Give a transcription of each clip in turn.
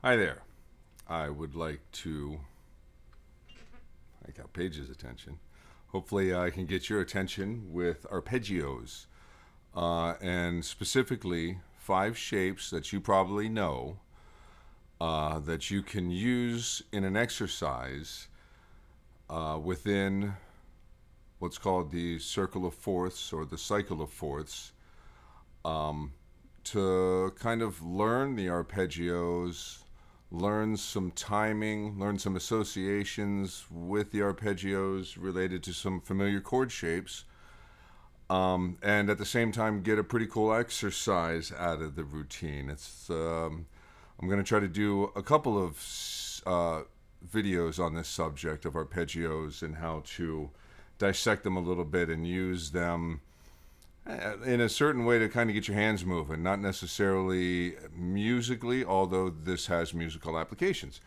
Hi there. I would like to I got Paige's attention. Hopefully, I can get your attention with arpeggios, and specifically 5 shapes that you probably know that you can use in an exercise within what's called the circle of fourths or the cycle of fourths, to kind of learn the arpeggios, learn some timing, learn some associations with the arpeggios related to some familiar chord shapes, and at the same time get a pretty cool exercise out of the routine. I'm going to try to do a couple of videos on this subject of arpeggios and how to dissect them a little bit and use them in a certain way to kind of get your hands moving, not necessarily musically, although this has musical applications.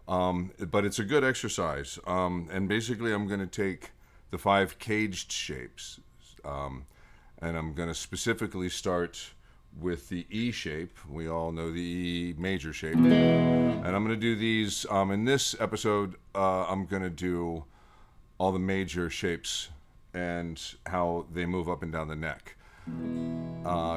But it's a good exercise. And basically, I'm going to take the 5 caged shapes, and I'm going to specifically start with the E shape. We all know the E major shape. And I'm going to do these, in this episode, I'm going to do all the major shapes and how they move up and down the neck,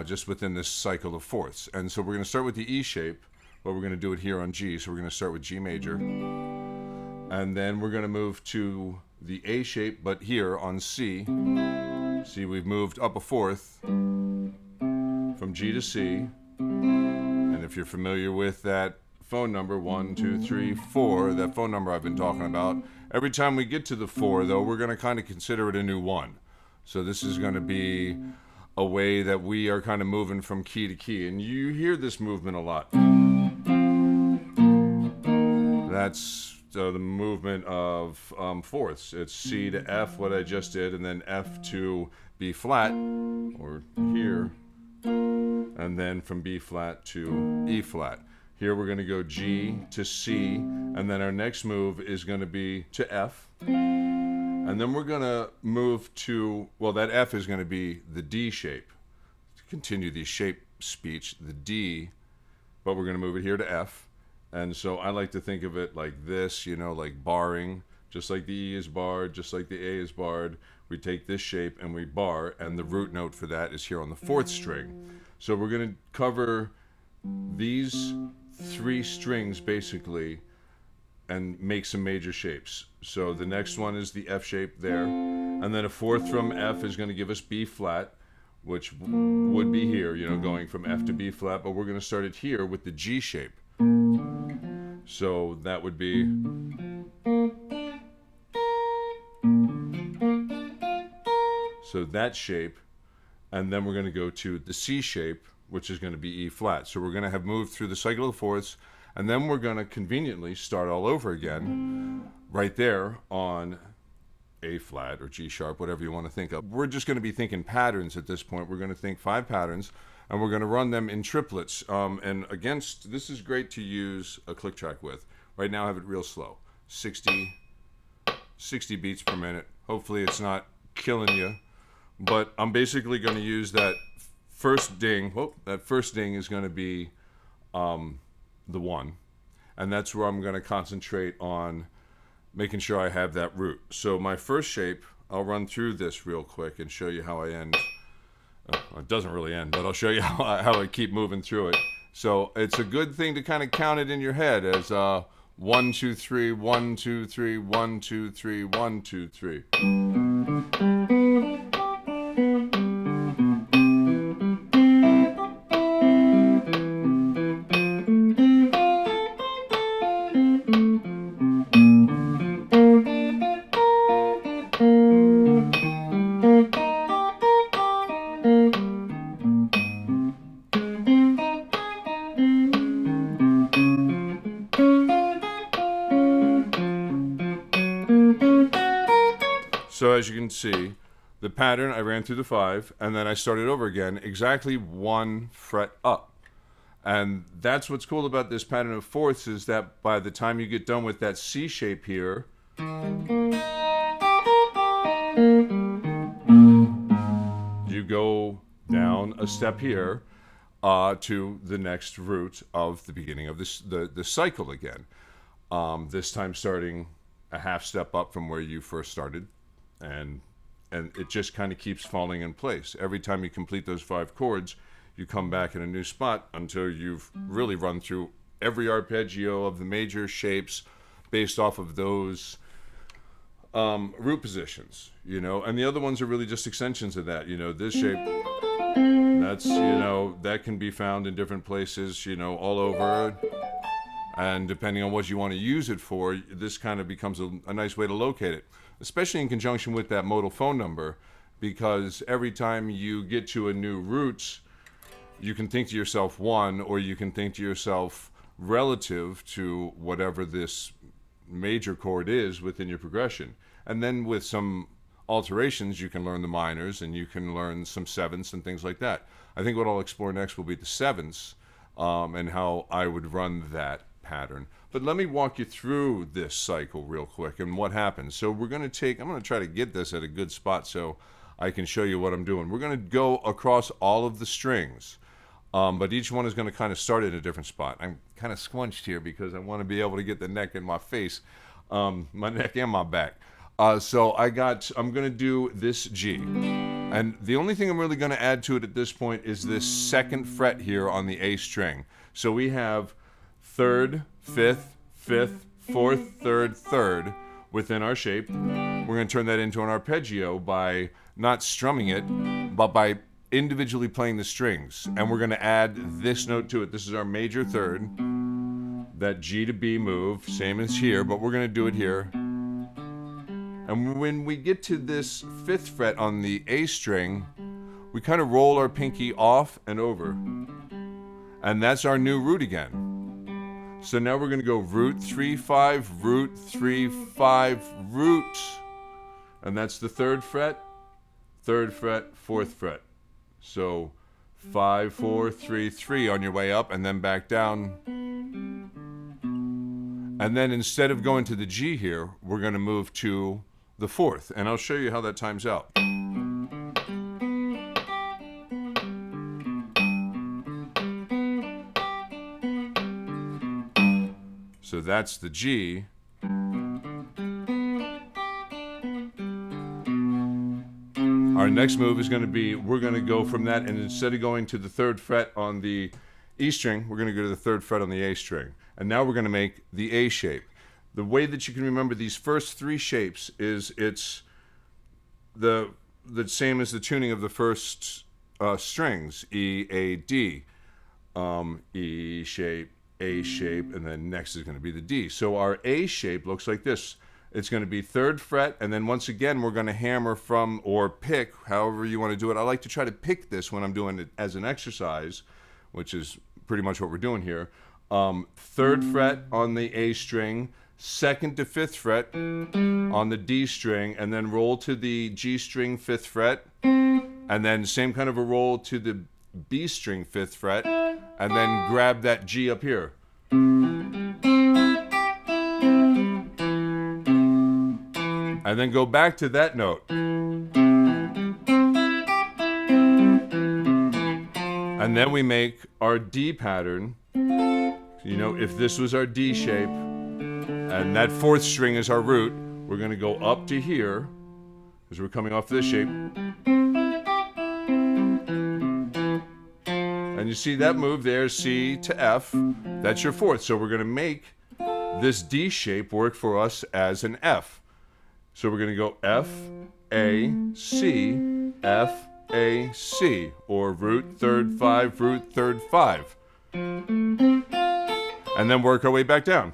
just within this cycle of fourths. And so we're going to start with the E shape, but we're going to do it here on G. So we're going to start with G major, and then we're going to move to the A shape, but here on C. See, we've moved up a fourth from G to C. And if you're familiar with that phone number, 1, 2, 3, 4, that phone number I've been talking about, every time we get to the 4, though, we're going to kind of consider it a new 1. So this is going to be a way that we are kind of moving from key to key. And you hear this movement a lot. That's the movement of fourths. It's C to F, what I just did, and then F to B flat, or here, and then from B flat to E flat. Here we're going to go G to C, and then our next move is going to be to F. And then we're going to move to, well, that F is going to be the D shape. To continue the shape speech, the D, but we're going to move it here to F. And so I like to think of it like this, like barring, just like the E is barred, just like the A is barred. We take this shape and we bar, and the root note for that is here on the 4th string. So we're going to cover these 3 strings basically and make some major shapes. So the next one is the F shape there, and then a 4th from F is going to give us B flat, which would be here, going from F to B flat, but we're going to start it here with the G shape. So that would be that shape, and then we're going to go to the C shape, which is going to be E flat. So we're going to have moved through the cycle of fourths, and then we're going to conveniently start all over again right there on A flat or G sharp, whatever you want to think of. We're just going to be thinking patterns at this point. We're going to think 5 patterns, and we're going to run them in triplets. And this is great to use a click track with. Right now I have it real slow, 60 beats per minute. Hopefully it's not killing you. But I'm basically going to use that first ding. That first ding is going to be the 1. And that's where I'm going to concentrate on making sure I have that root. So my first shape, I'll run through this real quick and show you how I end. It doesn't really end, but I'll show you how I keep moving through it. So it's a good thing to kind of count it in your head as 1, 2, 3, 1, 2, 3, 1, 2, 3, 1, 2, 3. So as you can see, the pattern, I ran through the 5, and then I started over again, exactly 1 fret up. And that's what's cool about this pattern of fourths, is that by the time you get done with that C shape here, you go down a step here, to the next root of the beginning of the cycle again. This time starting a half step up from where you first started, and it just kind of keeps falling in place. Every time you complete those 5 chords, you come back in a new spot until you've really run through every arpeggio of the major shapes based off of those root positions, you know. And the other ones are really just extensions of that. You know, this shape, that's, you know, that can be found in different places, you know, all over. And depending on what you want to use it for, this kind of becomes a nice way to locate it, especially in conjunction with that modal phone number, because every time you get to a new root, you can think to yourself 1, or you can think to yourself relative to whatever this major chord is within your progression. And then with some alterations, you can learn the minors, and you can learn some 7ths and things like that. I think what I'll explore next will be the 7ths, and how I would run that pattern. But let me walk you through this cycle real quick and what happens. So we're going to I'm going to try to get this at a good spot so I can show you what I'm doing. We're going to go across all of the strings, but each one is going to kind of start at a different spot. I'm kind of squunched here because I want to be able to get the neck in my face, my neck and my back. So I'm going to do this G. And the only thing I'm really going to add to it at this point is this 2nd fret here on the A string. So we have 3rd, 5th, 5th, 4th, 3rd, 3rd within our shape. We're going to turn that into an arpeggio by not strumming it, but by individually playing the strings. And we're going to add this note to it. This is our major 3rd, that G to B move, same as here, but we're going to do it here. And when we get to this 5th fret on the A string, we kind of roll our pinky off and over. And that's our new root again. So now we're going to go root 3 5, root 3 5, root, and that's the 3rd fret, 4th fret. So 5 4 3 3 on your way up, and then back down. And then instead of going to the G here, we're going to move to the 4th, and I'll show you how that times out. So that's the G. Our next move is going to be, we're going to go from that, and instead of going to the 3rd fret on the E string, we're going to go to the 3rd fret on the A string. And now we're going to make the A shape. The way that you can remember these first 3 shapes is it's the same as the tuning of the first strings, E, A, D. E shape, A shape, and then next is going to be the D. So our A shape looks like this. It's going to be 3rd fret, and then once again we're going to hammer from, or pick, however you want to do it. I like to try to pick this when I'm doing it as an exercise, which is pretty much what we're doing here. 3rd fret on the A string, 2nd to 5th fret on the D string, and then roll to the G string 5th fret, and then same kind of a roll to the B string 5th fret, and then grab that G up here. And then go back to that note. And then we make our D pattern. You know, if this was our D shape, and that 4th string is our root, we're going to go up to here, because we're coming off this shape. And you see that move there, C to F, that's your 4th. So we're going to make this D shape work for us as an F. So we're going to go F, A, C, F, A, C, or root 3rd 5, root 3rd 5. And then work our way back down.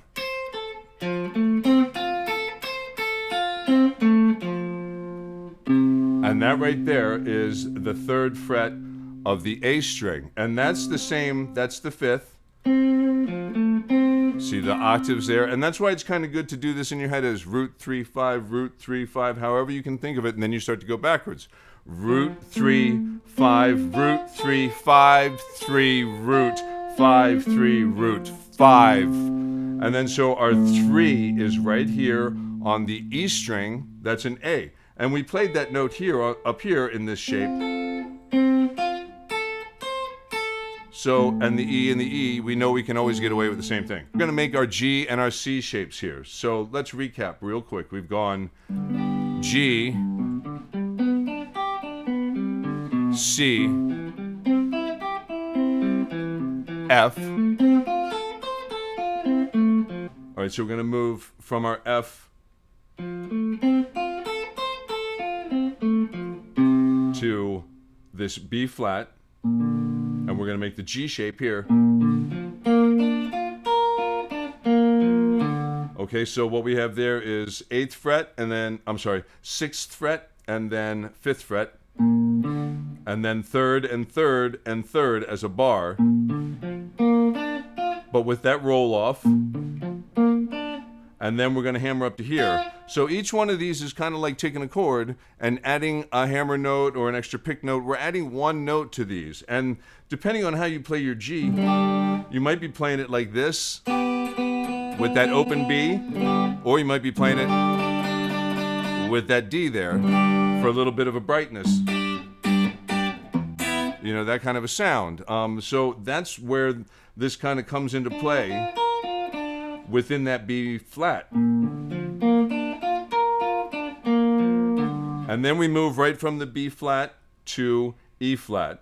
And that right there is the 3rd fret of the A string. And that's the same, that's the 5th. See the octaves there, and that's why it's kind of good to do this in your head as root 3 5, root 3 5, however you can think of it, and then you start to go backwards. Root 3 5, root 3 5, 3 root 5, 3 root 5, and then so our 3 is right here on the E string. That's an A, and we played that note here up here in this shape. So, and the E, we know we can always get away with the same thing. We're going to make our G and our C shapes here. So let's recap real quick. We've gone G, C, F. All right, so we're going to move from our F to this B flat, and we're going to make the G shape here. Okay, so what we have there is 8th fret, and then, 6th fret, and then 5th fret, and then 3rd and 3rd and 3rd as a bar, but with that roll off, and then we're going to hammer up to here. So each one of these is kind of like taking a chord and adding a hammer note or an extra pick note. We're adding one note to these, and depending on how you play your G, you might be playing it like this with that open B, or you might be playing it with that D there for a little bit of a brightness. You know, that kind of a sound. So that's where this kind of comes into play within that B flat. And then we move right from the B flat to E flat,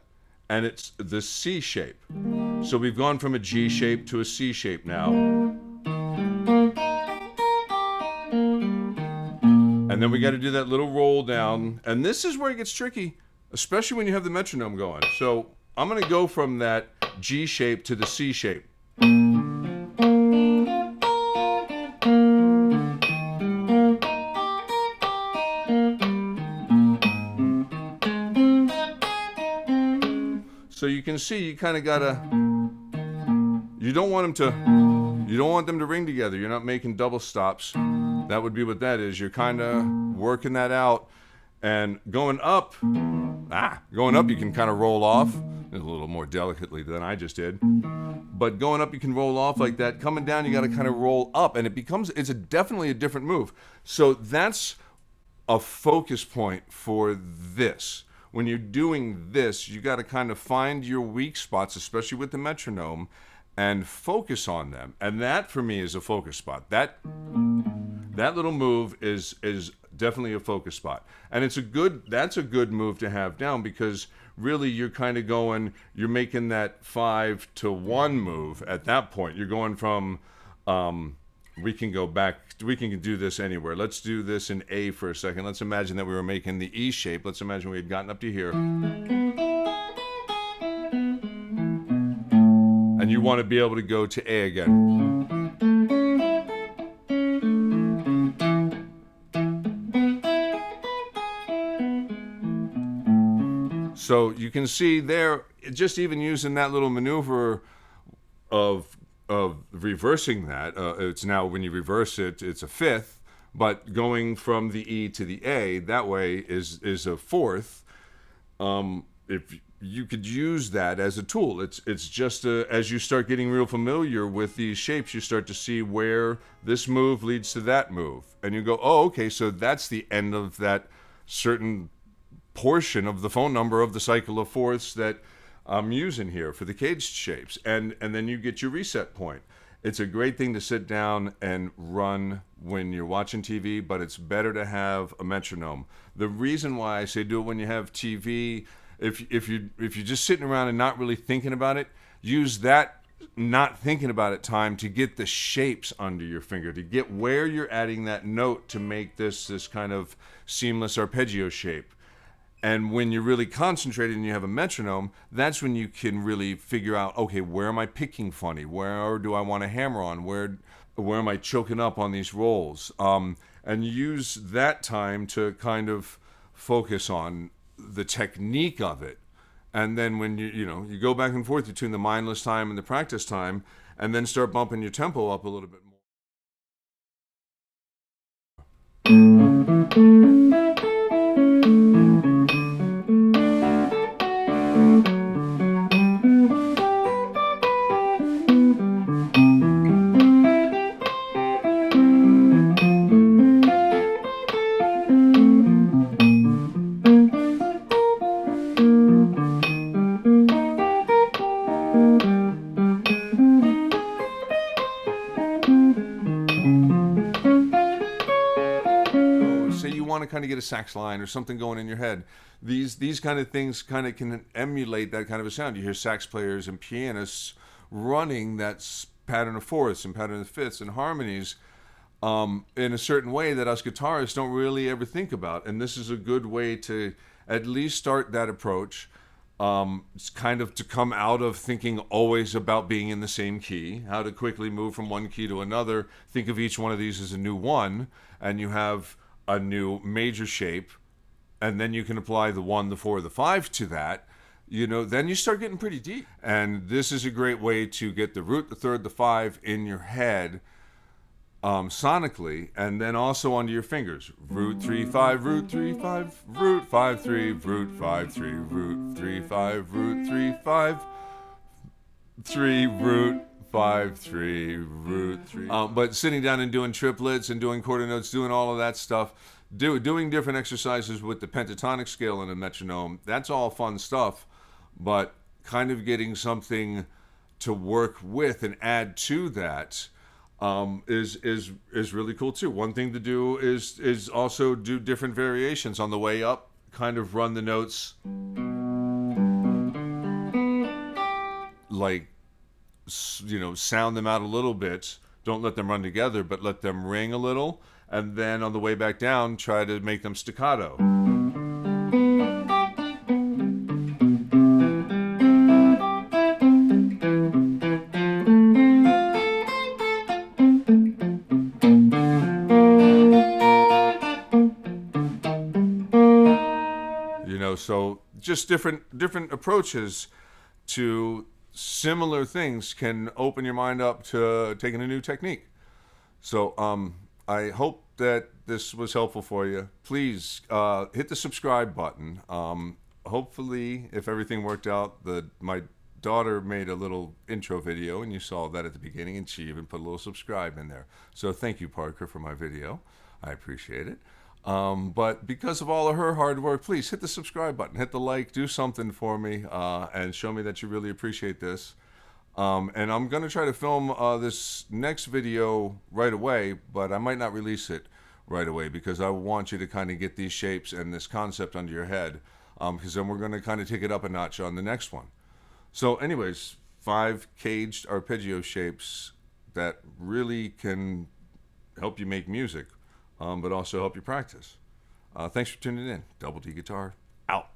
and it's the C shape. So we've gone from a G shape to a C shape now. And then we got to do that little roll down, and this is where it gets tricky, especially when you have the metronome going. So I'm going to go from that G shape to the C shape. So you can see you kind of gotta, you don't want them to ring together. You're not making double stops. That would be what that is. You're kind of working that out. And going up you can kind of roll off a little more delicately than I just did. But going up, you can roll off like that. Coming down, you got to kind of roll up, and it's definitely a different move. So that's a focus point for this. When you're doing this, you got to kind of find your weak spots, especially with the metronome, and focus on them. And that for me is a focus spot. That little move is definitely a focus spot. And that's a good move to have down, because really you're kind of you're making that 5-to-1 move at that point. You're going from, we can go back, we can do this anywhere. Let's do this in A for a second. Let's imagine that we were making the E shape. Let's imagine we had gotten up to here. And you want to be able to go to A again. So you can see there, just even using that little maneuver of reversing that, it's now when you reverse it, it's a 5th, but going from the E to the A, that way is a 4th. If you could use that as a tool, it's just as you start getting real familiar with these shapes, you start to see where this move leads to that move, and you go, oh, okay, so that's the end of that certain portion of the phone number of the cycle of fourths that I'm using here for the caged shapes, and then you get your reset point. It's a great thing to sit down and run when you're watching TV, but it's better to have a metronome. The reason why I say do it when you have TV, if you're just sitting around and not really thinking about it, use that not thinking about it time to get the shapes under your finger, to get where you're adding that note to make this kind of seamless arpeggio shape. And when you're really concentrated and you have a metronome, that's when you can really figure out, okay, where am I picking funny? Where do I want to hammer on? Where am I choking up on these rolls? And use that time to kind of focus on the technique of it. And then when you go back and forth between the mindless time and the practice time, and then start bumping your tempo up a little bit more. want to kind of get a sax line or something going in your head, these kind of things kind of can emulate that kind of a sound. You hear sax players and pianists running that pattern of fourths and pattern of fifths and harmonies in a certain way that us guitarists don't really ever think about. And this is a good way to at least start that approach. It's kind of to come out of thinking always about being in the same key, how to quickly move from one key to another. Think of each one of these as a new one, and you have a new major shape, and then you can apply the 1, the 4, the 5 to that. Then you start getting pretty deep. And this is a great way to get the root, the third, the 5 in your head sonically, and then also onto your fingers. Root 3 5, root 3 5, root 5 3, root 5 3, root 3 5, root 3 5 3, root 5 3, root 3. But sitting down and doing triplets and doing quarter notes, doing all of that stuff, doing different exercises with the pentatonic scale and a metronome, that's all fun stuff. But kind of getting something to work with and add to that is really cool too. One thing to do is also do different variations on the way up. Kind of run the notes like, sound them out a little bit. Don't let them run together, but let them ring a little. And then on the way back down, try to make them staccato. So just different approaches to similar things can open your mind up to taking a new technique. So I hope that this was helpful for you. Please hit the subscribe button. Hopefully, if everything worked out, my daughter made a little intro video, and you saw that at the beginning, and she even put a little subscribe in there. So thank you, Parker, for my video. I appreciate it. But because of all of her hard work, please hit the subscribe button, hit the like, do something for me, and show me that you really appreciate this. And I'm going to try to film this next video right away, but I might not release it right away because I want you to kind of get these shapes and this concept under your head, because then we're going to kind of take it up a notch on the next one. So anyways, 5 caged arpeggio shapes that really can help you make music, but also help you practice. Thanks for tuning in. Double D Guitar, out.